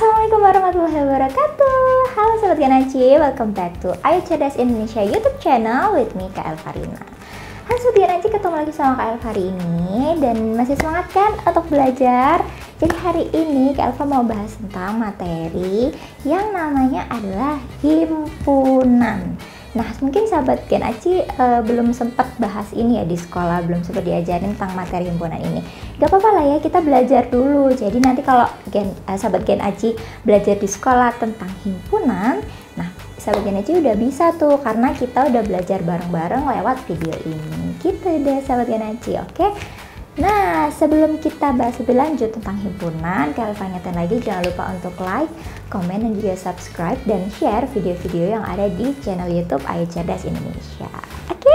Assalamualaikum warahmatullahi wabarakatuh. Halo Sobat Genaci, welcome back to Ayo Cerdas Indonesia YouTube channel with me, Kak Elvarina. Halo Sobat Genaci, ketemu lagi sama Kak Elva hari ini. Dan masih semangat kan untuk belajar? Jadi hari ini Kak Elva mau bahas tentang materi yang namanya adalah himpunan. Nah, mungkin sahabat Gen Aci belum sempat bahas ini ya di sekolah, belum sempat diajarin tentang materi himpunan ini. Gak apa-apa lah ya, kita belajar dulu. Jadi nanti kalau sahabat Gen Aci belajar di sekolah tentang himpunan, nah sahabat Gen Aci udah bisa tuh karena kita udah belajar bareng-bareng lewat video ini. Gitu deh sahabat Gen Aci, oke? Nah, sebelum kita bahas lebih lanjut tentang himpunan, kalian ingetin lagi jangan lupa untuk like, komen, dan juga subscribe dan share video-video yang ada di channel YouTube Ayo Cerdas Indonesia. Oke?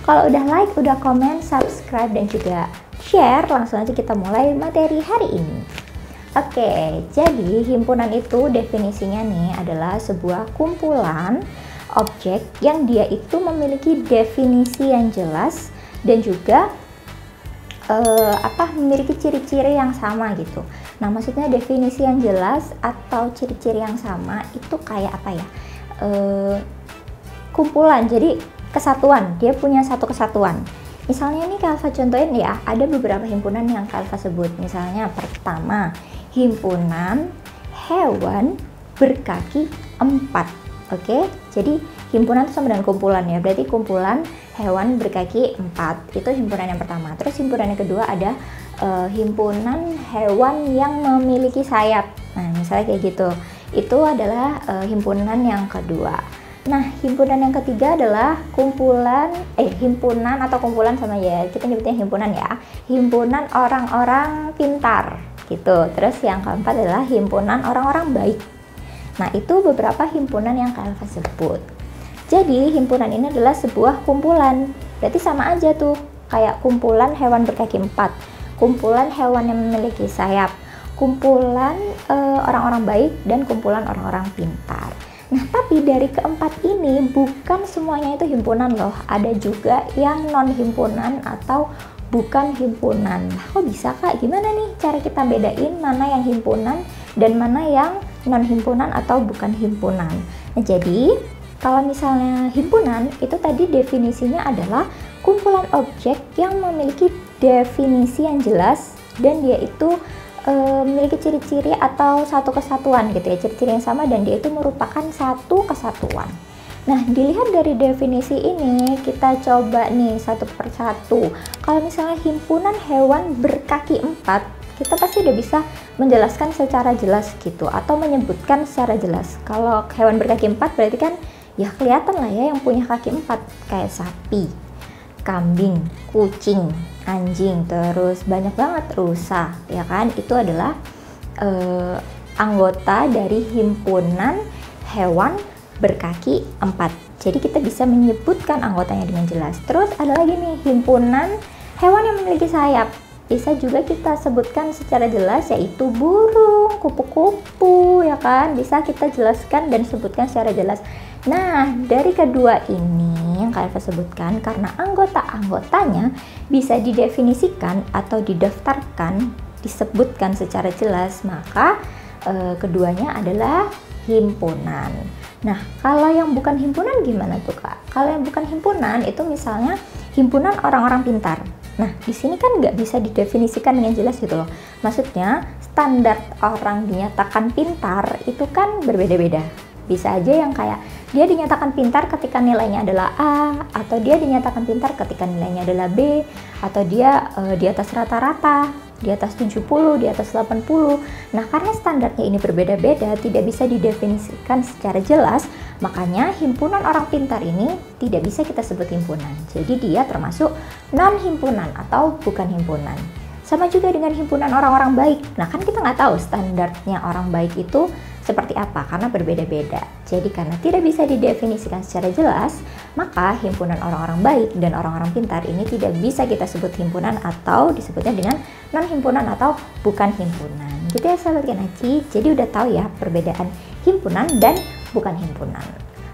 Kalau udah like, udah komen, subscribe, dan juga share, langsung aja kita mulai materi hari ini. Oke, jadi himpunan itu definisinya nih adalah sebuah kumpulan objek yang dia itu memiliki definisi yang jelas dan juga memiliki ciri-ciri yang sama gitu. Nah, maksudnya definisi yang jelas atau ciri-ciri yang sama itu kayak apa ya? Kumpulan, jadi kesatuan, dia punya satu kesatuan. Misalnya nih Kak Alfa contohin ya, ada beberapa himpunan yang Kak Alfa sebut. Misalnya pertama, himpunan hewan berkaki 4. Oke, jadi himpunan itu sama dengan kumpulan ya, berarti kumpulan hewan berkaki 4 itu himpunan yang pertama. Terus himpunan yang kedua ada himpunan hewan yang memiliki sayap. Nah, misalnya kayak gitu, itu adalah himpunan yang kedua. Nah, himpunan yang ketiga adalah himpunan atau kumpulan sama ya, kita nyebutnya himpunan ya, himpunan orang-orang pintar gitu. Terus yang keempat adalah himpunan orang-orang baik. Nah, itu beberapa himpunan yang Kak Elva sebut. Jadi, himpunan ini adalah sebuah kumpulan. Berarti sama aja tuh, kayak kumpulan hewan berkaki 4, kumpulan hewan yang memiliki sayap, kumpulan orang-orang baik, dan kumpulan orang-orang pintar. Nah, tapi dari keempat ini bukan semuanya itu himpunan loh. Ada juga yang non-himpunan atau bukan himpunan. Nah, kok bisa Kak? Gimana nih cara kita bedain mana yang himpunan dan mana yang non-himpunan atau bukan himpunan? Nah, jadi kalau misalnya himpunan itu tadi definisinya adalah kumpulan objek yang memiliki definisi yang jelas dan dia itu memiliki ciri-ciri atau satu kesatuan gitu ya, ciri-ciri yang sama dan dia itu merupakan satu kesatuan. Nah, dilihat dari definisi ini, kita coba nih satu persatu. Kalau misalnya himpunan hewan berkaki 4, kita pasti udah bisa menjelaskan secara jelas gitu, atau menyebutkan secara jelas. Kalau hewan berkaki 4 berarti kan ya kelihatan lah ya yang punya kaki 4, kayak sapi, kambing, kucing, anjing, terus banyak banget rusa, ya kan? Itu adalah anggota dari himpunan hewan berkaki 4. Jadi kita bisa menyebutkan anggotanya dengan jelas. Terus ada lagi nih himpunan hewan yang memiliki sayap. Bisa juga kita sebutkan secara jelas, yaitu burung, kupu-kupu, ya kan? Bisa kita jelaskan dan sebutkan secara jelas. Nah, dari kedua ini yang Kak Elva sebutkan, karena anggota-anggotanya bisa didefinisikan atau didaftarkan, disebutkan secara jelas, maka keduanya adalah himpunan. Nah, kalau yang bukan himpunan gimana tuh Kak? Kalau yang bukan himpunan itu misalnya himpunan orang-orang pintar. Nah, di sini kan nggak bisa didefinisikan dengan jelas gitu loh. Maksudnya, standar orang dinyatakan pintar itu kan berbeda-beda. Bisa aja yang kayak dia dinyatakan pintar ketika nilainya adalah A, atau dia dinyatakan pintar ketika nilainya adalah B, atau dia di atas rata-rata, di atas 70, di atas 80. Nah, karena standarnya ini berbeda-beda, tidak bisa didefinisikan secara jelas, makanya himpunan orang pintar ini tidak bisa kita sebut himpunan. Jadi dia termasuk non-himpunan atau bukan himpunan. Sama juga dengan himpunan orang-orang baik. Nah, kan kita nggak tahu standarnya orang baik itu seperti apa karena berbeda-beda. Jadi karena tidak bisa didefinisikan secara jelas, maka himpunan orang-orang baik dan orang-orang pintar ini tidak bisa kita sebut himpunan atau disebutnya dengan non-himpunan atau bukan himpunan. Gitu ya sahabat Genaci. Jadi udah tahu ya perbedaan himpunan dan bukan himpunan.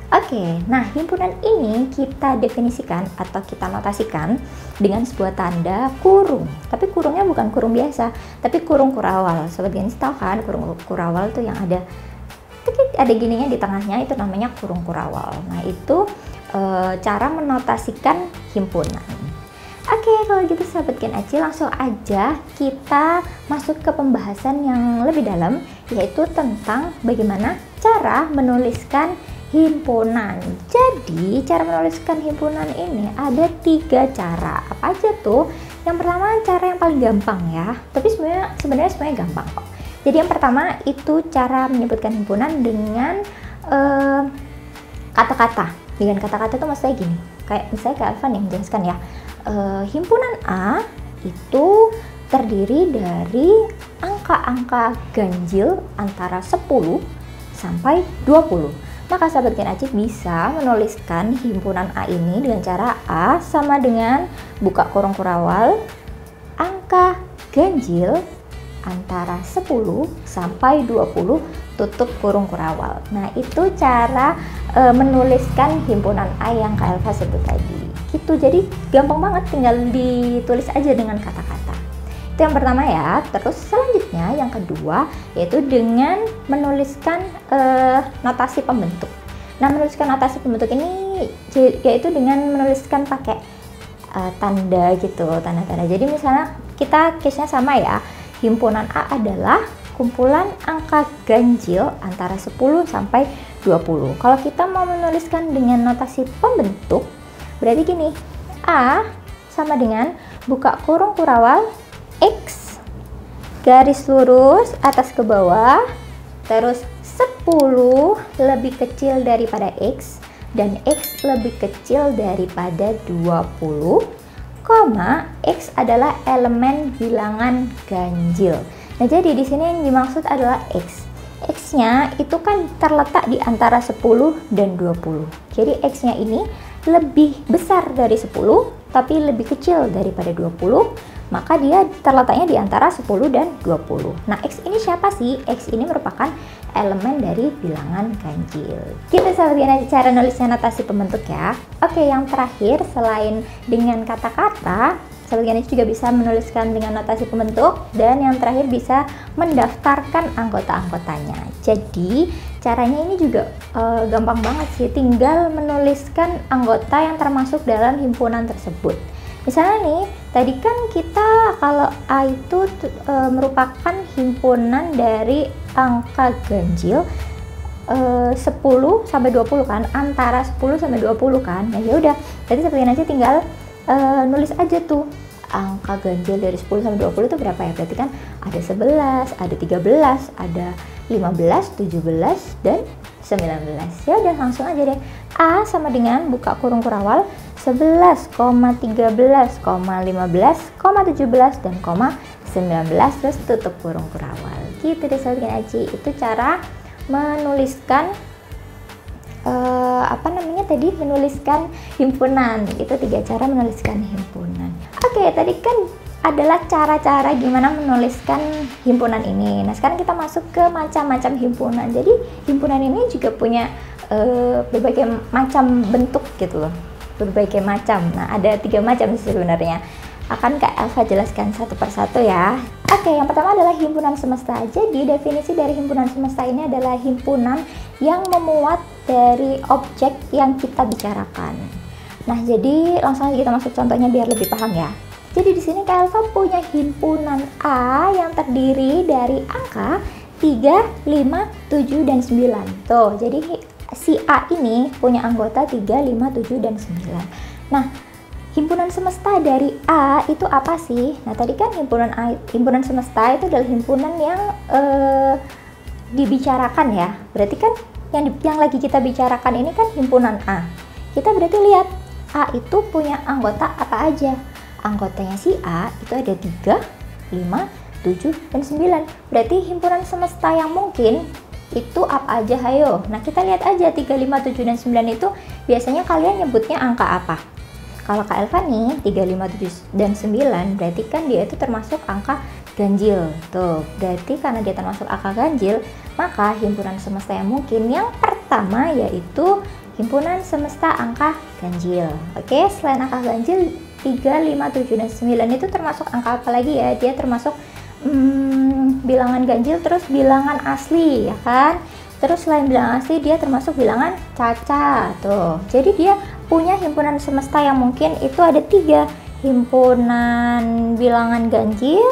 Oke, nah himpunan ini kita definisikan atau kita notasikan dengan sebuah tanda kurung. Tapi kurungnya bukan kurung biasa, tapi kurung kurawal. Sobat Ganis tahu kan kurung kurawal tuh yang ada gininya di tengahnya, itu namanya kurung kurawal. Nah itu cara menotasikan himpunan. Oke, kalau gitu sahabat Gen Aci, langsung aja kita masuk ke pembahasan yang lebih dalam, yaitu tentang bagaimana cara menuliskan himpunan. Jadi cara menuliskan himpunan ini ada 3 cara. Apa aja tuh? Yang pertama, cara yang paling gampang ya, tapi sebenarnya semuanya gampang kok. Jadi yang pertama itu cara menyebutkan himpunan dengan kata-kata. Dengan kata-kata tuh maksudnya gini, kayak misalnya Kak Alfa nih menjelaskan ya, himpunan A itu terdiri dari angka-angka ganjil antara 10 sampai 20. Maka sahabat Gen Aci bisa menuliskan himpunan A ini dengan cara A sama dengan buka kurung kurawal angka ganjil antara 10 sampai 20 tutup kurung kurawal. Nah, itu cara menuliskan himpunan A yang Kak Elva sebut tadi. Gitu, jadi gampang banget, tinggal ditulis aja dengan kata-kata. Itu yang pertama ya. Terus selanjutnya yang kedua yaitu dengan menuliskan notasi pembentuk. Nah, menuliskan notasi pembentuk ini yaitu dengan menuliskan pakai tanda gitu, tanda-tanda. Jadi misalnya kita case-nya sama ya. Himpunan A adalah kumpulan angka ganjil antara 10 sampai 20. Kalau kita mau menuliskan dengan notasi pembentuk, berarti gini, A sama dengan buka kurung kurawal X garis lurus atas ke bawah, terus 10 lebih kecil daripada X dan X lebih kecil daripada 20, X adalah elemen bilangan ganjil. Nah, jadi di sini yang dimaksud adalah X. X-nya itu kan terletak di antara 10 dan 20. Jadi X-nya ini lebih besar dari 10 tapi lebih kecil daripada 20, maka dia terletaknya di antara 10 dan 20. Nah, X ini siapa sih? X ini merupakan elemen dari bilangan ganjil. Kita sahabat cara nulisnya notasi pembentuk ya. Oke, yang terakhir selain dengan kata-kata, sahabat Ganis juga bisa menuliskan dengan notasi pembentuk, dan yang terakhir bisa mendaftarkan anggota-anggotanya. Jadi caranya ini juga gampang banget sih, tinggal menuliskan anggota yang termasuk dalam himpunan tersebut. Misalnya nih, tadi kan kita kalau A itu merupakan himpunan dari angka ganjil 10 sampai 20 kan, antara 10 sampai 20 kan. Nah, ya udah, jadi seperti nanti tinggal nulis aja tuh angka ganjil dari 10 sampai 20 itu berapa ya? Berarti kan ada 11, ada 13, ada 15, 17 dan 19. Ya udah, langsung aja deh. A sama dengan buka kurung kurawal 11, 13, 15, 17 dan 19, terus tutup kurung kurawal. Gitu deh sahabat Aci. Itu cara menuliskan menuliskan himpunan. Itu 3 cara menuliskan himpunan. Oke, tadi kan adalah cara-cara gimana menuliskan himpunan ini. Nah, sekarang kita masuk ke macam-macam himpunan. Jadi himpunan ini juga punya berbagai macam bentuk gitu loh, berbagai macam. Nah, ada 3 macam sebenarnya. Akan Kak Elva jelaskan satu persatu ya. Oke, yang pertama adalah himpunan semesta. Jadi definisi dari himpunan semesta ini adalah himpunan yang memuat dari objek yang kita bicarakan. Nah, jadi langsung aja kita masuk contohnya biar lebih paham ya. Jadi di sini Kak Elva punya himpunan A yang terdiri dari angka 3, 5, 7, dan 9. Tuh, jadi si A ini punya anggota 3, 5, 7, dan 9. Nah, himpunan semesta dari A itu apa sih? Nah, tadi kan himpunan semesta itu adalah himpunan yang dibicarakan ya. Berarti kan yang lagi kita bicarakan ini kan himpunan A. Kita berarti lihat A itu punya anggota apa aja. Anggotanya si A itu ada 3, 5, 7, dan 9. Berarti himpunan semesta yang mungkin itu apa aja, hayo. Nah, kita lihat aja 3, 5, 7, dan 9 itu biasanya kalian nyebutnya angka apa? Kalau Kak Elva nih 3, 5, 7, dan 9 berarti kan dia itu termasuk angka ganjil. Tuh, berarti karena dia termasuk angka ganjil, maka himpunan semesta yang mungkin yang pertama yaitu himpunan semesta angka ganjil. Oke, selain angka ganjil 3, 5, 7, dan 9 itu termasuk angka apa lagi ya? Dia termasuk bilangan ganjil, terus bilangan asli, ya kan? Terus selain bilangan asli dia termasuk bilangan cacat tuh. Jadi dia punya himpunan semesta yang mungkin itu ada 3, himpunan bilangan ganjil,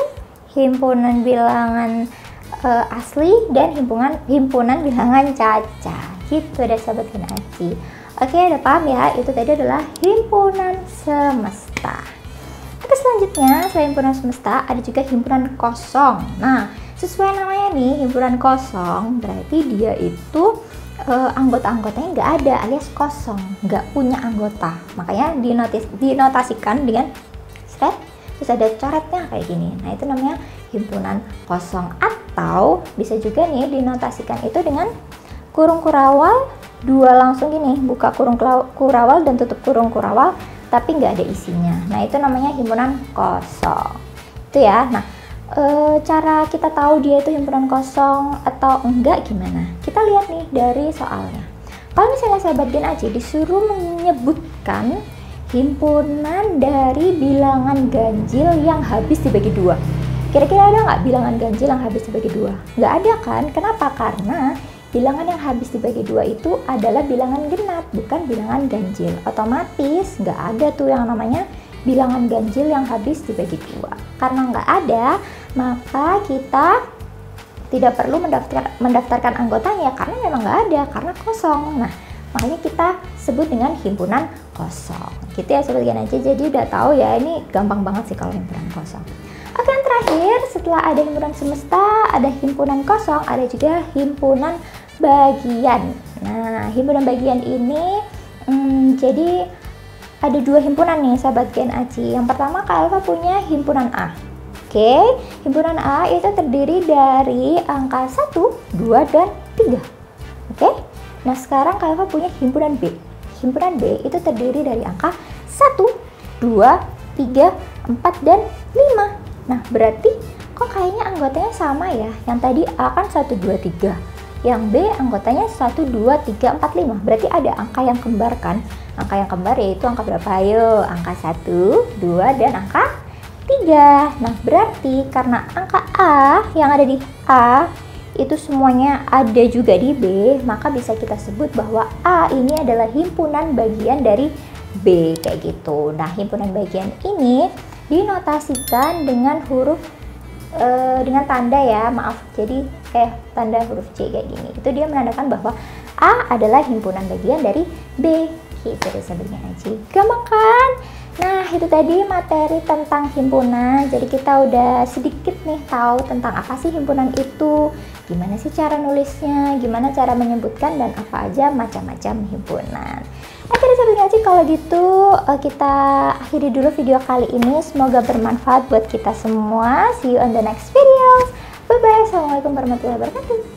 himpunan bilangan asli, dan himpunan bilangan cacat. Gitu deh sahabat Gen Aji. Oke, udah paham ya? Itu tadi adalah himpunan semesta. Oke, selanjutnya selain himpunan semesta ada juga himpunan kosong. Nah, sesuai namanya nih, himpunan kosong berarti dia itu anggota-anggotanya nggak ada, alias kosong, nggak punya anggota. Makanya dinotasikan dengan seret, terus ada coretnya kayak gini. Nah, itu namanya himpunan kosong. Atau bisa juga nih dinotasikan itu dengan kurung kurawal, 2 langsung gini, buka kurung kurawal dan tutup kurung kurawal, tapi nggak ada isinya. Nah, itu namanya himpunan kosong. Itu ya. Nah, cara kita tahu dia itu himpunan kosong atau enggak gimana? Kita lihat nih dari soalnya. Kalau misalnya sahabat Gen Aji disuruh menyebutkan himpunan dari bilangan ganjil yang habis dibagi 2. Kira-kira ada nggak bilangan ganjil yang habis dibagi 2? Nggak ada kan? Kenapa? Karena bilangan yang habis dibagi 2 itu adalah bilangan genap, bukan bilangan ganjil. Otomatis nggak ada tuh yang namanya bilangan ganjil yang habis dibagi 2. Karena nggak ada, maka kita tidak perlu mendaftarkan anggotanya, karena memang nggak ada, karena kosong. Nah, makanya kita sebut dengan himpunan kosong. Gitu ya Sobat Gen Aji. Jadi udah tahu ya, ini gampang banget sih kalau himpunan kosong. Oke, yang terakhir setelah ada himpunan semesta, ada himpunan kosong, ada juga himpunan bagian. Nah, himpunan bagian ini jadi ada 2 himpunan nih sahabat Gen Aji. Yang pertama Kak Elva punya himpunan A. Oke, himpunan A itu terdiri dari angka 1, 2, dan 3. Oke, nah sekarang Kak Elva punya himpunan B. Himpunan B itu terdiri dari angka 1, 2, 3, 4, dan 5. Nah, berarti kok kayaknya anggotanya sama ya. Yang tadi A kan 1, 2, 3. Yang B anggotanya 1, 2, 3, 4, 5. Berarti ada angka yang kembar kan? Angka yang kembar yaitu angka berapa? Ayo, angka 1, 2, dan angka 3. Nah, berarti karena angka A yang ada di A itu semuanya ada juga di B, maka bisa kita sebut bahwa A ini adalah himpunan bagian dari B, kayak gitu. Nah, himpunan bagian ini dinotasikan dengan huruf dengan tanda ya, maaf, jadi kayak tanda huruf C kayak gini. Itu dia menandakan bahwa A adalah himpunan bagian dari B. Gitu deh Sobat Gen Aji. Gampang kan? Nah, itu tadi materi tentang himpunan. Jadi kita udah sedikit nih tahu tentang apa sih himpunan itu, gimana sih cara nulisnya, gimana cara menyebutkan, dan apa aja macam-macam himpunan. Oke deh Sobat Gen Aji, kalau gitu kita akhiri dulu video kali ini. Semoga bermanfaat buat kita semua. See you on the next video. Bye bye. Assalamualaikum warahmatullahi wabarakatuh.